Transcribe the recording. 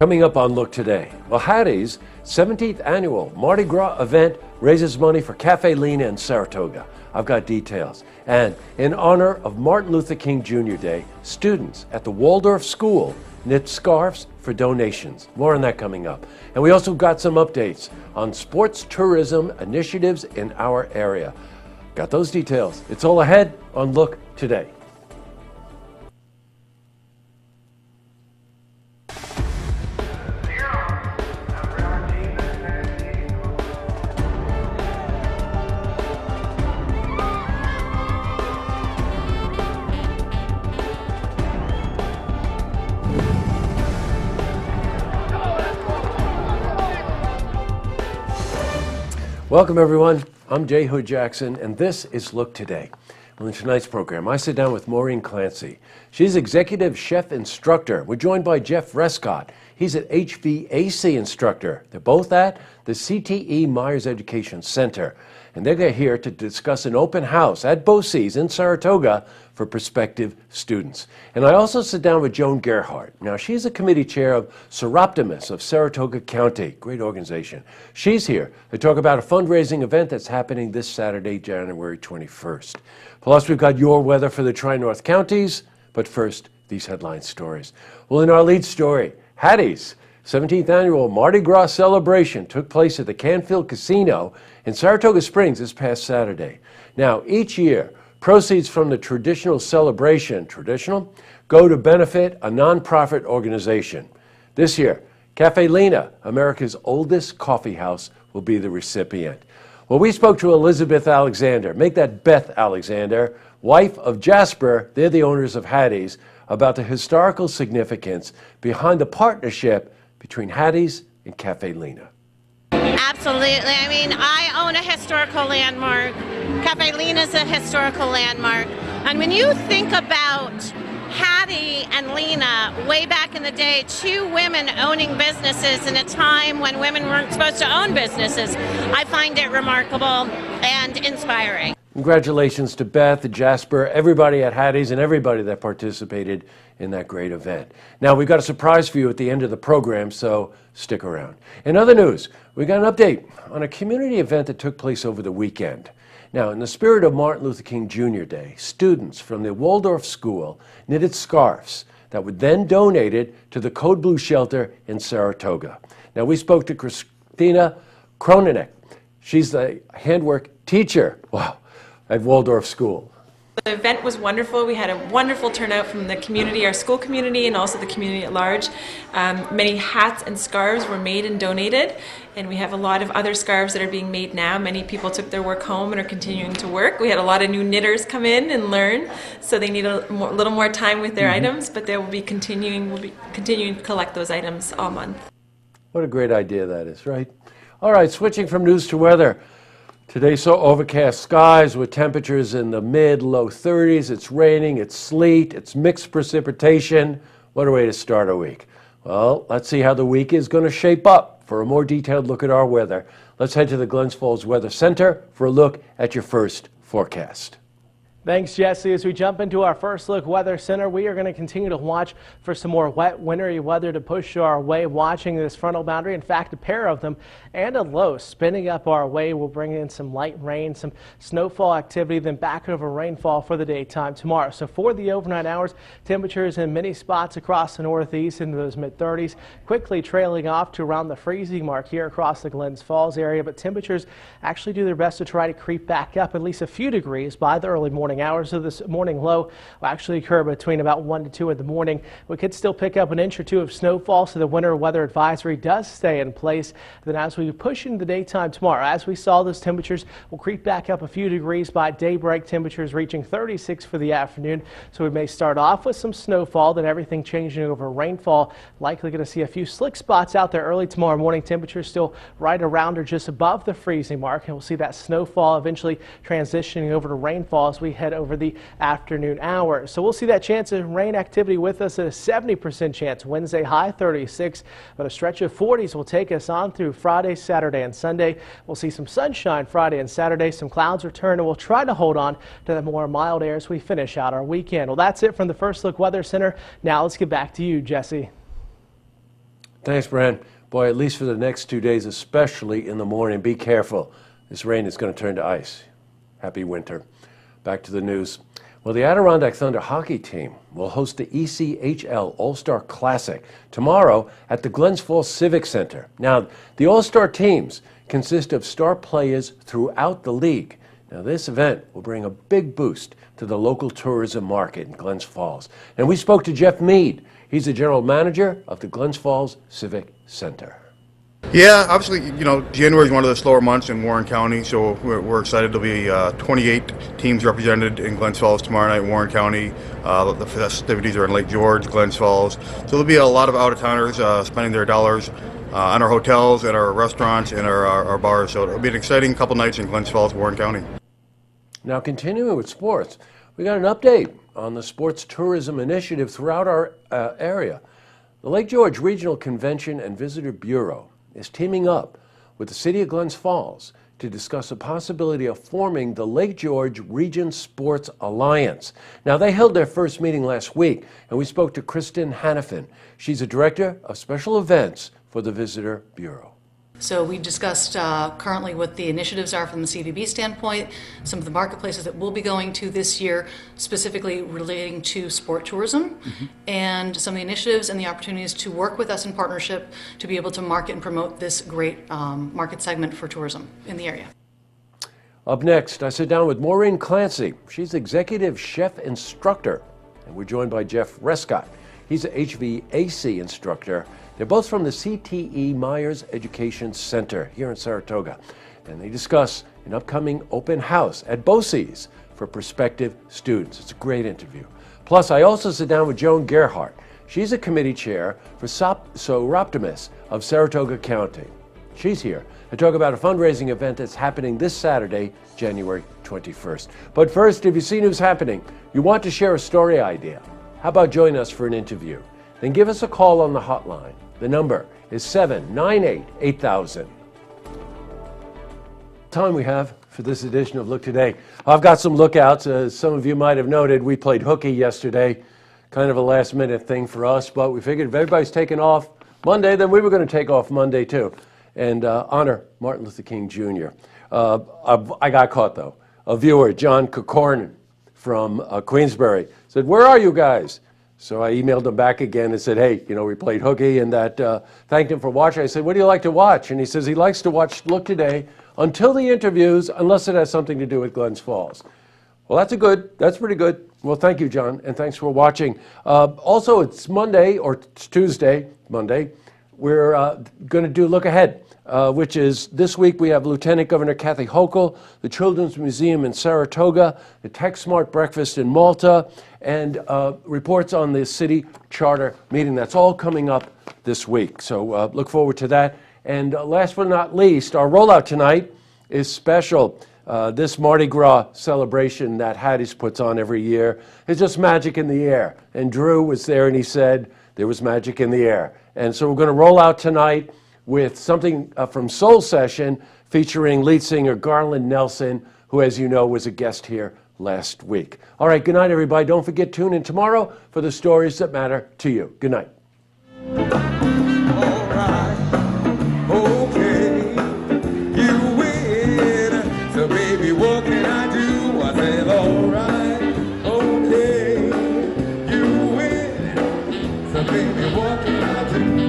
Coming up on Look Today, well, Hatties' 17th annual Mardi Gras event raises money for Cafe Lena in Saratoga. I've got details. And in honor of Martin Luther King Jr. Day, students at the Waldorf School knit scarves for donations. More on that coming up. And we also got some updates on sports tourism initiatives in our area. Got those details. It's all ahead on Look Today. Welcome, everyone. I'm Jay Hood Jackson, and this is Look Today. Well, in tonight's program, I sit down with Maureen Clancy. She's executive chef instructor. We're joined by Jeff Rescott. He's an HVAC instructor. They're both at the CTE Myers Education Center, and they're here to discuss an open house at BOCES in Saratoga for prospective students. And I also sit down with Joan Gerhardt. Now, she's a committee chair of Seroptimus of Saratoga County, great organization. She's here to talk about a fundraising event that's happening this Saturday, January 21st. Plus, we've got your weather for the Tri-North counties, but first, these headline stories. Well, in our lead story, Hatties' 17th annual Mardi Gras celebration took place at the Canfield Casino in Saratoga Springs this past Saturday. Now, each year, proceeds from the traditional celebration, go to benefit a nonprofit organization. This year, Cafe Lena, America's oldest coffee house, will be the recipient. Well, we spoke to Elizabeth Alexander, make that Beth Alexander, wife of Jasper, they're the owners of Hatties, about the historical significance behind the partnership between Hatties and Cafe Lena. Absolutely. I mean, I own a historical landmark. Cafe Lena is a historical landmark. And when you think about Hattie and Lena, way back in the day, two women owning businesses in a time when women weren't supposed to own businesses, I find it remarkable and inspiring. Congratulations to Beth, Jasper, everybody at Hatties, and everybody that participated in that great event. Now, we've got a surprise for you at the end of the program, so stick around. In other news, we got an update on a community event that took place over the weekend. Now, in the spirit of Martin Luther King Jr. Day, students from the Waldorf School knitted scarves that were then donated to the Code Blue Shelter in Saratoga. Now, we spoke to Christina Kronenek. She's the handwork teacher. Wow. At Waldorf School. The event was wonderful. We had a wonderful turnout from the community, our school community, and also the community at large. Many hats and scarves were made and donated, and we have a lot of other scarves that are being made now. Many people took their work home and are continuing to work. We had a lot of new knitters come in and learn, so they need a little more time with their items, but they will be continuing to collect those items all month. What a great idea that is, right? All right, switching from news to weather. Today saw overcast skies with temperatures in the mid-low 30s. It's raining, it's sleet, it's mixed precipitation. What a way to start a week. Well, let's see how the week is going to shape up. For a more detailed look at our weather, let's head to the Glens Falls Weather Center for a look at your first forecast. Thanks, Jesse. As we jump into our first look weather center, we are going to continue to watch for some more wet, wintry weather to push our way, watching this frontal boundary. In fact, a pair of them and a low spinning up our way will bring in some light rain, some snowfall activity, then back over rainfall for the daytime tomorrow. So for the overnight hours, temperatures in many spots across the northeast into those mid-30s, quickly trailing off to around the freezing mark here across the Glens Falls area. But temperatures actually do their best to try to creep back up at least a few degrees by the early morning hours. So this morning low will actually occur between about 1 to 2 in the morning. We could still pick up an inch or two of snowfall, so the winter weather advisory does stay in place. Then as we push into the daytime tomorrow, as we saw, those temperatures will creep back up a few degrees by daybreak, temperatures reaching 36 for the afternoon. So we may start off with some snowfall, then everything changing over rainfall. Likely going to see a few slick spots out there early tomorrow morning. Temperatures still right around or just above the freezing mark, and we'll see that snowfall eventually transitioning over to rainfall as we head over the afternoon hours. So we'll see that chance of rain activity with us at a 70% chance. Wednesday high 36, but a stretch of 40s will take us on through Friday, Saturday, and Sunday. We'll see some sunshine Friday and Saturday. Some clouds return, and we'll try to hold on to the more mild air as we finish out our weekend. Well, that's it from the First Look Weather Center. Now let's get back to you, Jesse. Thanks, Brian. Boy, at least for the next 2 days, especially in the morning, be careful. This rain is going to turn to ice. Happy winter. Back to the news. Well, the Adirondack Thunder hockey team will host the ECHL AllStar Classic tomorrow at the Glens Falls Civic Center. Now, the All-Star teams consist of star players throughout the league. Now, this event will bring a big boost to the local tourism market in Glens Falls. And we spoke to Jeff Mead. He's the general manager of the Glens Falls Civic Center. Yeah, obviously, January is one of the slower months in Warren County, so we're excited. There'll be 28 teams represented in Glens Falls tomorrow night in Warren County. The festivities are in Lake George, Glens Falls. So there'll be a lot of out-of-towners spending their dollars on our hotels and our restaurants and our bars. So it'll be an exciting couple nights in Glens Falls, Warren County. Now, continuing with sports, we got an update on the sports tourism initiative throughout our area. The Lake George Regional Convention and Visitor Bureau is teaming up with the City of Glens Falls to discuss the possibility of forming the Lake George Region Sports Alliance. Now, they held their first meeting last week, and we spoke to Kristen Hannafin. She's a director of special events for the Visitor Bureau. So we discussed currently what the initiatives are from the CVB standpoint, some of the marketplaces that we'll be going to this year, specifically relating to sport tourism, and some of the initiatives and the opportunities to work with us in partnership to be able to market and promote this great market segment for tourism in the area. Up next, I sit down with Maureen Clancy. She's executive chef instructor, and we're joined by Jeff Rescott. He's an HVAC instructor. They're both from the CTE Myers Education Center here in Saratoga, and they discuss an upcoming open house at BOCES for prospective students. It's a great interview. Plus, I also sit down with Joan Gerhardt. She's a committee chair for Soroptimist of Saratoga County. She's here to talk about a fundraising event that's happening this Saturday, January 21st. But first, if you see news happening, you want to share a story idea, how about join us for an interview? Then give us a call on the hotline. The number is 798-8000. Time we have for this edition of Look Today. I've got some lookouts. As some of you might have noted, we played hooky yesterday. Kind of a last-minute thing for us, but we figured if everybody's taking off Monday, then we were going to take off Monday too, and honor Martin Luther King Jr. I got caught, though. A viewer, John Kokornin from Queensbury, said, "Where are you guys?" So I emailed him back again and said, "Hey, we played hooky," and that thanked him for watching. I said, "What do you like to watch?" And he says he likes to watch Look Today until the interviews, unless it has something to do with Glens Falls. Well, that's pretty good. Well, thank you, John, and thanks for watching. Also, it's Monday, or it's Tuesday, Monday. We're going to do Look Ahead, which is this week we have Lieutenant Governor Kathy Hochul, the Children's Museum in Saratoga, the Tech Smart Breakfast in Malta, and reports on the city charter meeting. That's all coming up this week, so look forward to that. And last but not least, our rollout tonight is special. This Mardi Gras celebration that Hatties puts on every year is just magic in the air. And Drew was there and he said there was magic in the air. And so we're going to roll out tonight with something from Soul Session featuring lead singer Garland Nelson, who, as you know, was a guest here last week. All right, good night, everybody. Don't forget, tune in tomorrow for the stories that matter to you. Good night. All right, okay, you win. So baby, what can I do? I said, all right, okay, you win. So baby, what can I do?